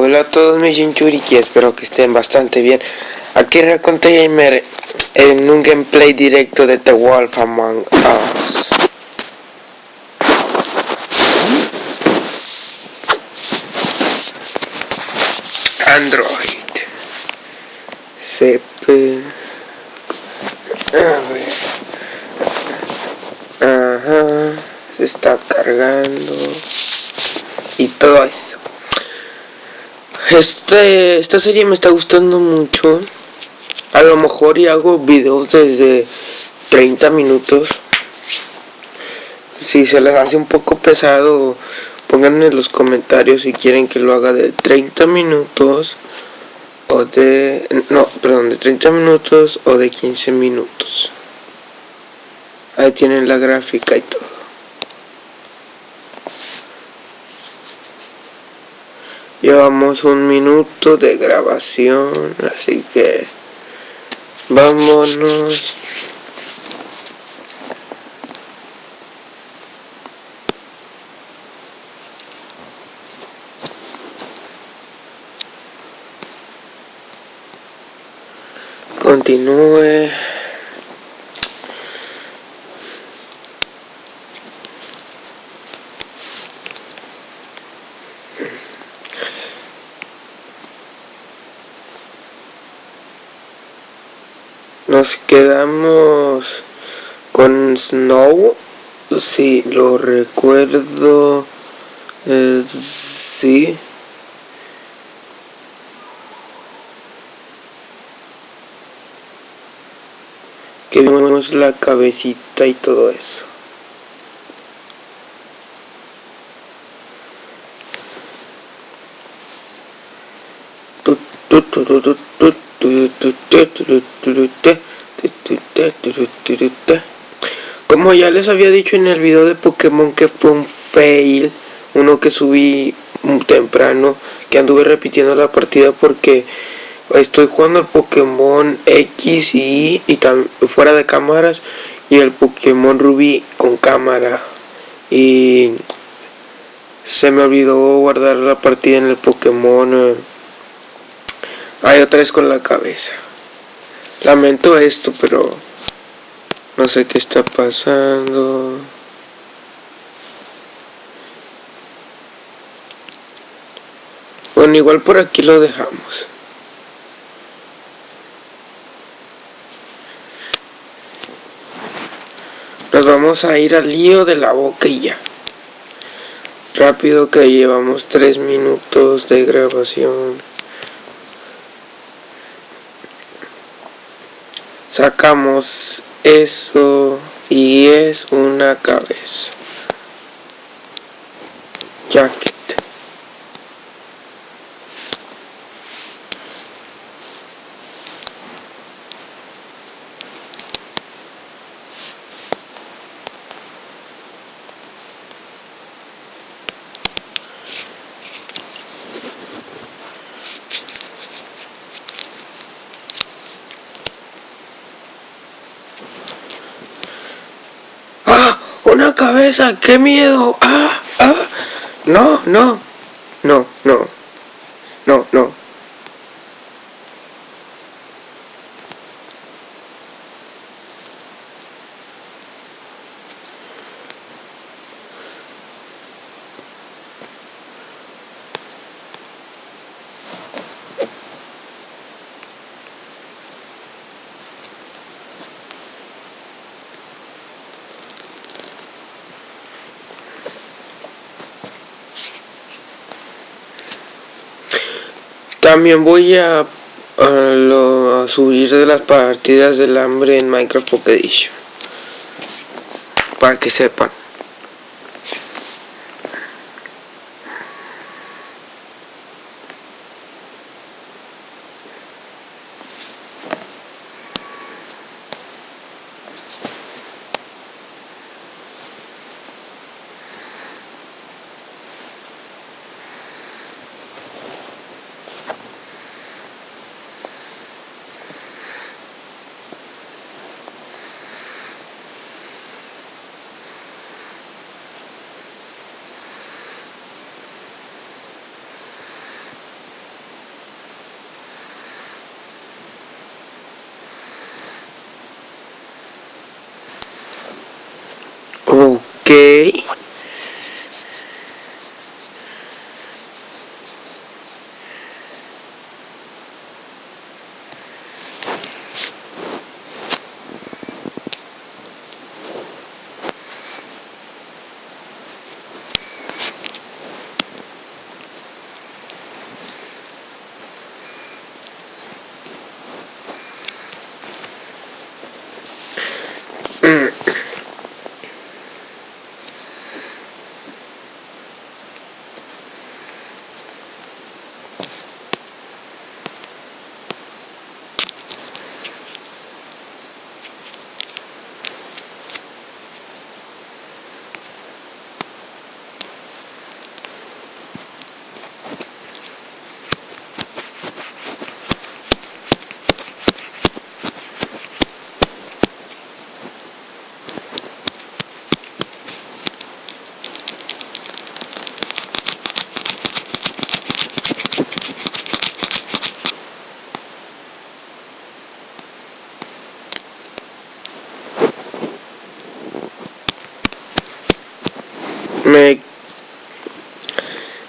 Hola a todos mis Jinchuriki, espero que estén bastante bien. Aquí Raconte Gamer en un gameplay directo de The Wolf Among Us. Android CP. A ver. Ajá. Se está cargando. Y todo eso. Esta serie me está gustando mucho. A lo mejor y hago videos desde 30 minutos. Si se les hace un poco pesado, pónganme en los comentarios si quieren que lo haga de 30 minutos o de 30 minutos o de 15 minutos. Ahí tienen la gráfica y todo. Llevamos 1 minuto de grabación, así que vámonos. Continúe. Nos quedamos con Snow, si lo recuerdo, sí. Que vimos la cabecita y todo eso. Como ya les había dicho en el video de Pokémon que fue un fail, uno que subí temprano, que anduve repitiendo la partida porque estoy jugando el Pokémon X y fuera de cámaras y el Pokémon Rubí con cámara, y se me olvidó guardar la partida en el Pokémon. Hay otra vez con la cabeza. Lamento esto, pero no sé qué está pasando. Bueno, igual por aquí lo dejamos. Nos vamos a ir al lío de la boca y ya. Rápido, que llevamos 3 minutos de grabación. Sacamos eso y es una cabeza. Jacket. ¡Ah! ¡Una cabeza! ¡Qué miedo! ¡Ah! ¡Ah! No, no. No, no. No, no. También voy a subir de las partidas del hambre en Minecraft Pocket Edition, para que sepan.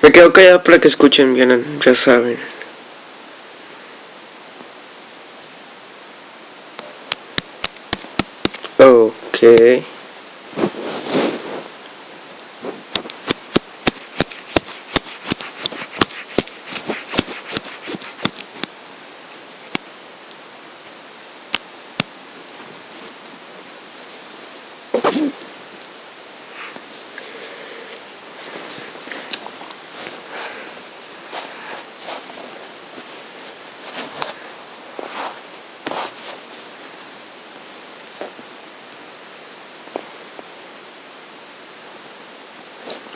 Me quedo callado para que escuchen bien, ya saben. Ok.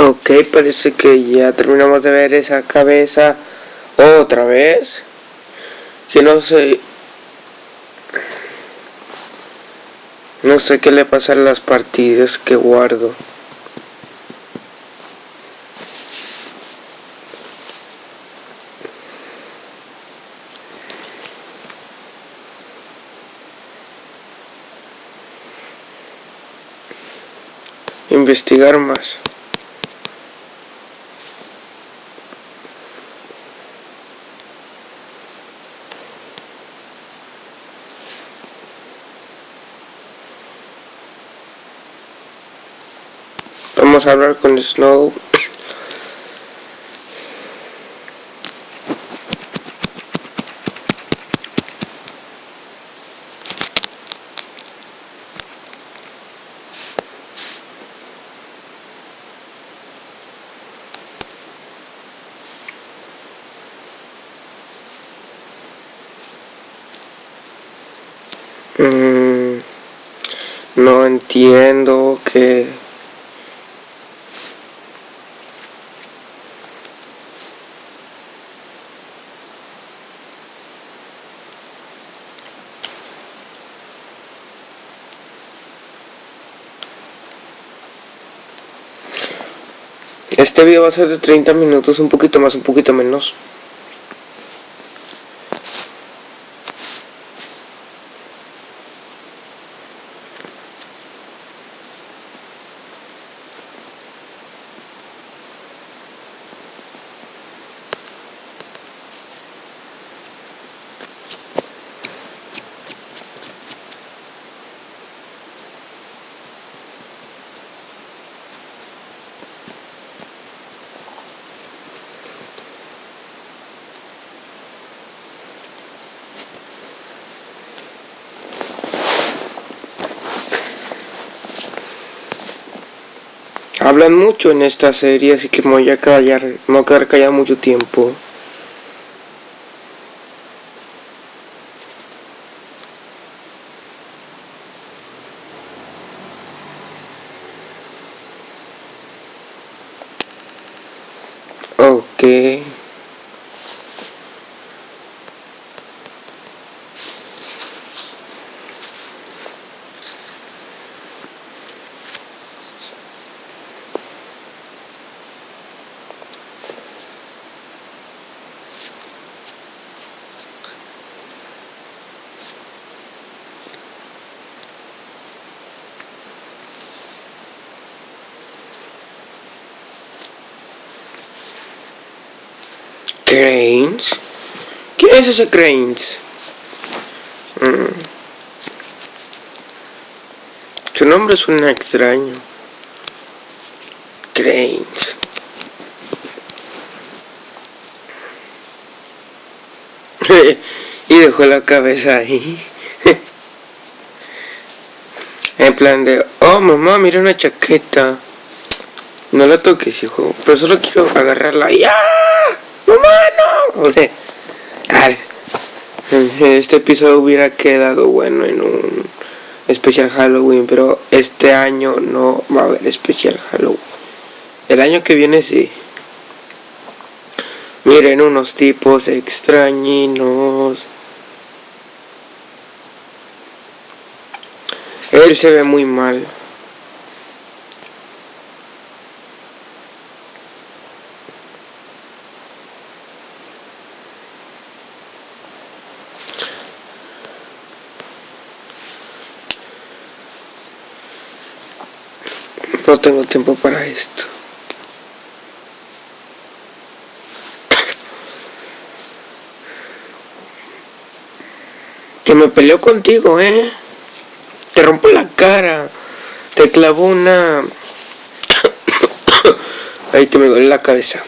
Ok, parece que ya terminamos de ver esa cabeza otra vez. Que no sé qué le pasa a las partidas que guardo. Investigar más. Vamos a hablar con Snow. No entiendo que... Este video va a ser de 30 minutos, un poquito más, un poquito menos. Hablan mucho en esta serie, así que me voy a callar, me voy a quedar callado mucho tiempo. Ok. ¿Cranes? ¿Quién es ese Cranes? Su nombre suena extraño. Cranes. Y dejó la cabeza ahí. En plan de, oh mamá, mira una chaqueta. No la toques, hijo. Pero solo quiero agarrarla. ¡Ya! ¡Mamá, no! Este episodio hubiera quedado bueno en un especial Halloween, pero este año no va a haber especial Halloween. El año que viene sí. Miren, unos tipos extrañinos. Él se ve muy mal. No tengo tiempo para esto. Que me peleó contigo, Te rompo la cara. Te clavo una... Ay, que me duele la cabeza.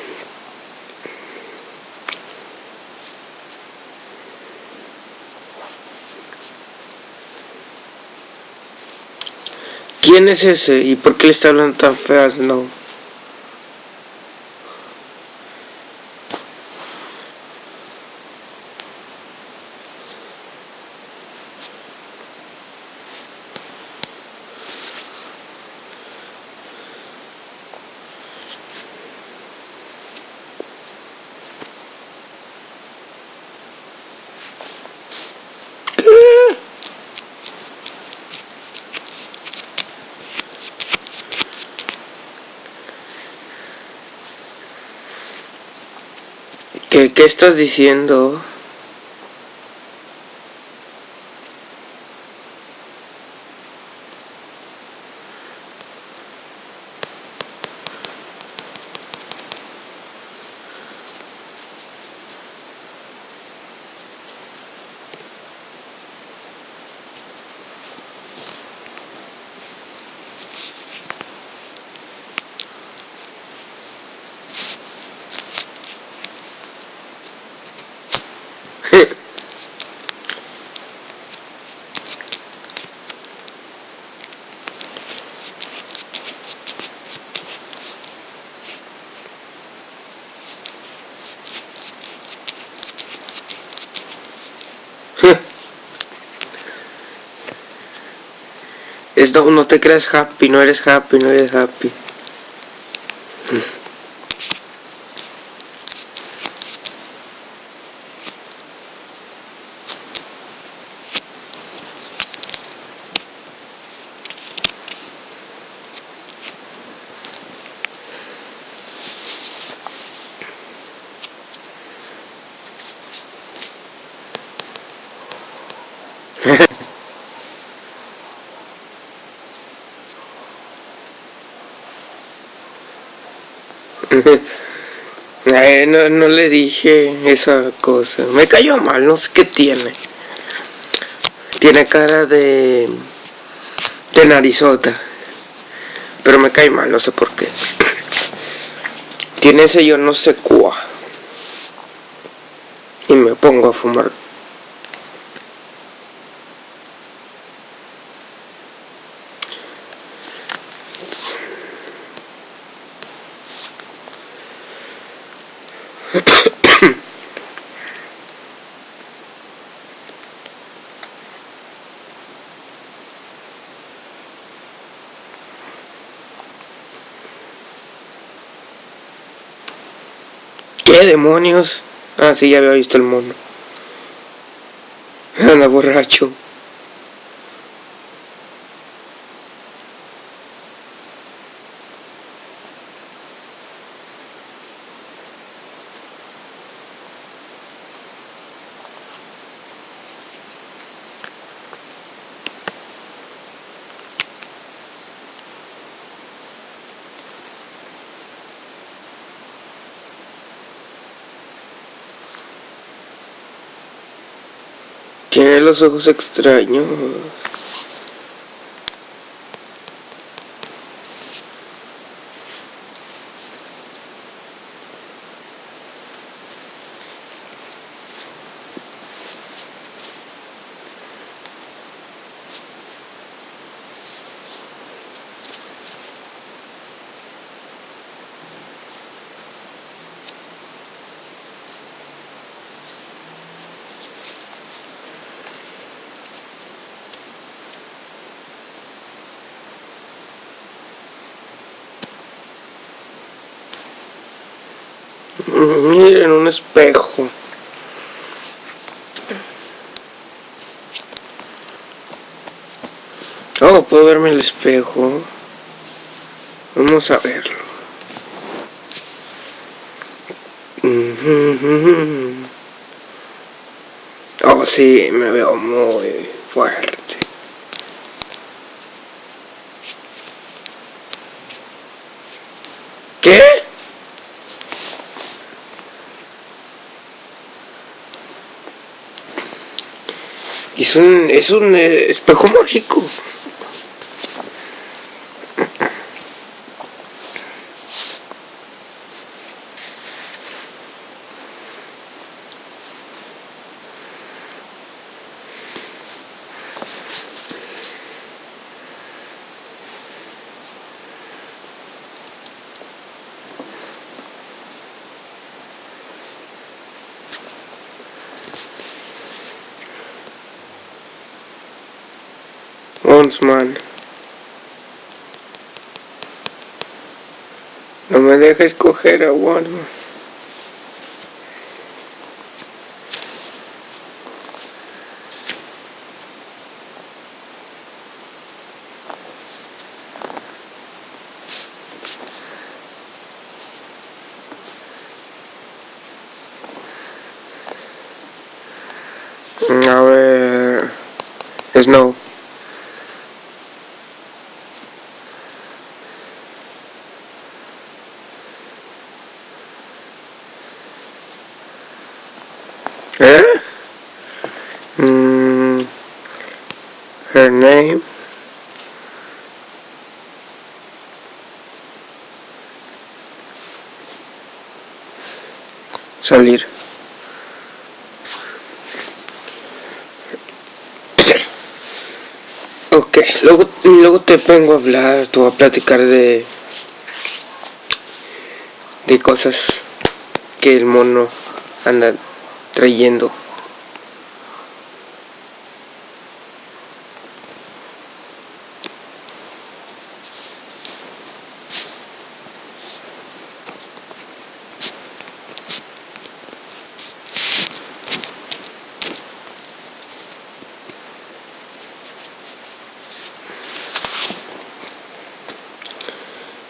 ¿Quién es ese? ¿Y por qué le está hablando tan feas? No. ¿Qué estás diciendo? No te creas happy, no eres happy, no eres happy. No le dije esa cosa. Me cayó mal, no sé qué tiene. Tiene cara de narizota. Pero me cae mal, no sé por qué. Tiene ese yo no sé cuá. Y me pongo a fumar. ¿Qué demonios? Ah, sí, ya había visto el mono. Anda borracho. Tiene los ojos extraños. Miren, un espejo. Oh, puedo verme el espejo. Vamos a verlo. Oh, sí, me veo muy fuerte. ¿Qué? Es un espejo mágico. Man. No me deja escoger a One. A ver. Snow. Her name. Salir. Ok, luego te vengo a hablar, te voy a platicar de cosas que el mono anda trayendo.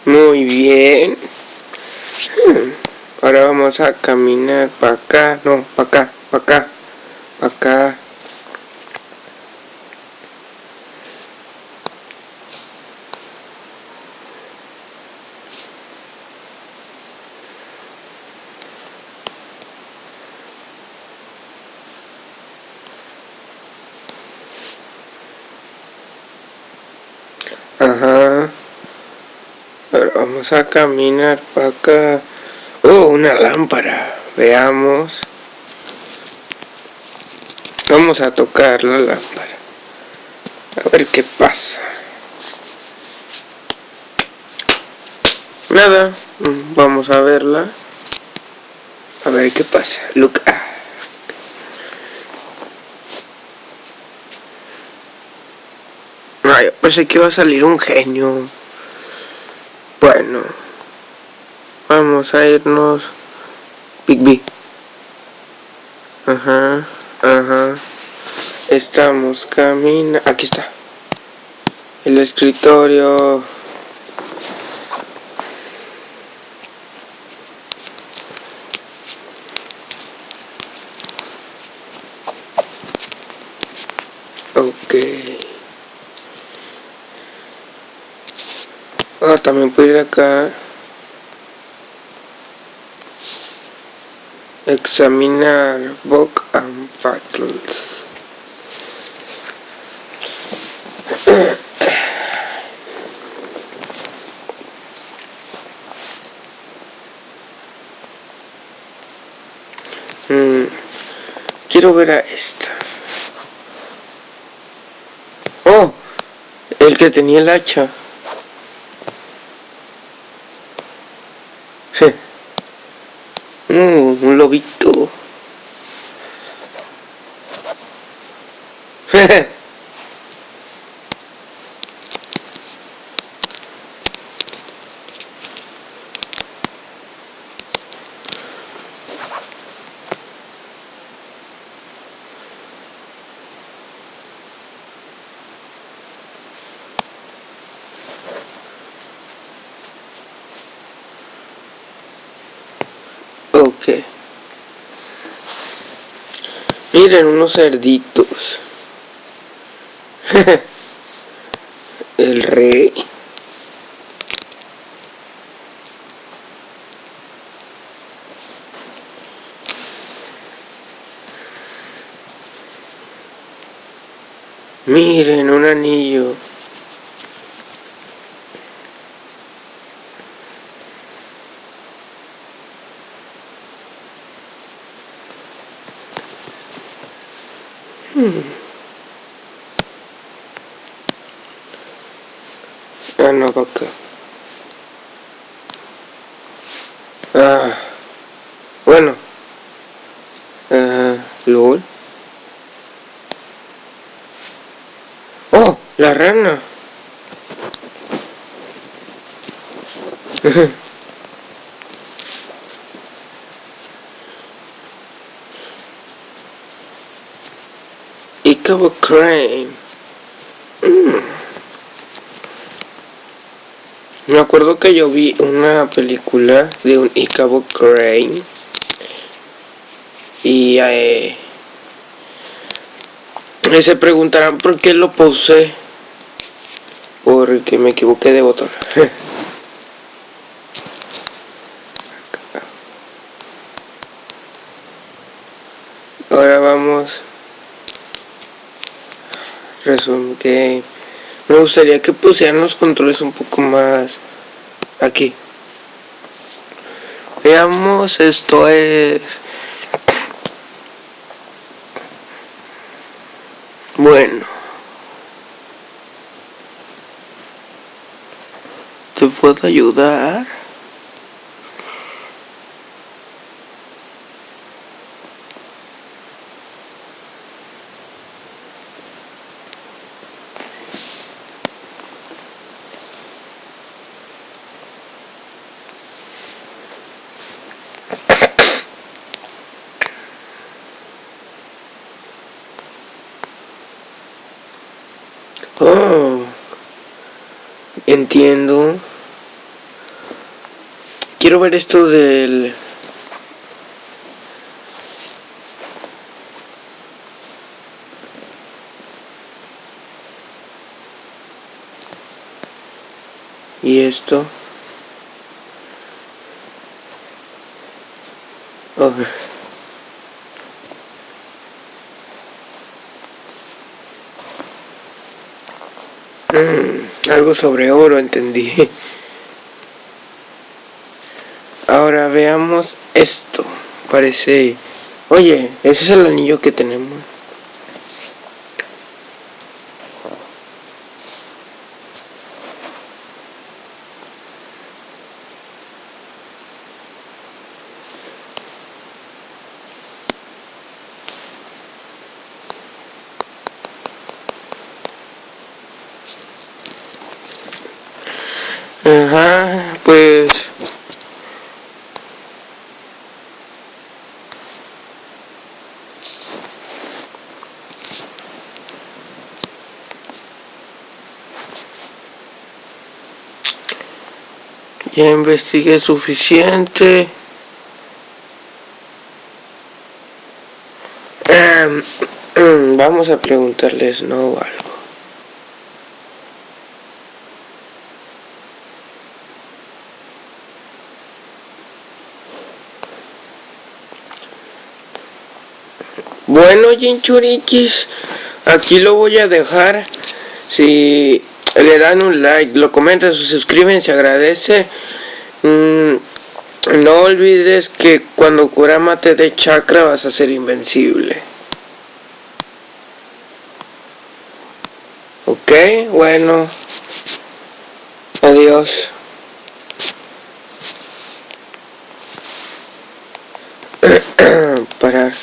Muy bien. Ahora vamos a caminar para acá, no, para acá, para acá, para acá. Ajá. Ahora vamos a caminar para acá. Oh, una lámpara. Veamos. Vamos a tocar la lámpara. A ver qué pasa. Nada. Vamos a verla. A ver qué pasa. Look. Ay, pensé que iba a salir un genio. Bueno. Vamos a irnos. Big B. Ajá. Ajá. Estamos caminando. Aquí está. El escritorio. Ok. También puedo ir acá. Examinar book and battles. Quiero ver a esta. Oh, el que tenía el hacha. Un lobito. Ok. Miren, unos cerditos. El rey. Miren, un anillo. Ah, no, va acá. Ah, bueno. LOL. Oh, la rana. Icabo Crane. Me acuerdo que yo vi una película de un Icabo Crane. Y se preguntarán por qué lo puse. Porque me equivoqué de botón. Ahora vamos. Resume game. Me gustaría que pusieran los controles un poco más aquí. Veamos, esto es. Bueno. ¿Te puedo ayudar? Oh, entiendo. Quiero ver esto del. ¿Y esto? Oh. Algo sobre oro, entendí. Ahora veamos esto. Parece. Oye, ese es el anillo que tenemos. Ajá, pues. Ya investigué suficiente. Vamos a preguntarles no algo. Bueno, Jinchurikis, aquí lo voy a dejar. Si le dan un like, lo comentan, se suscriben, se agradece. No olvides que cuando Kurama te dé chakra vas a ser invencible. Ok, bueno. Adiós. Parar.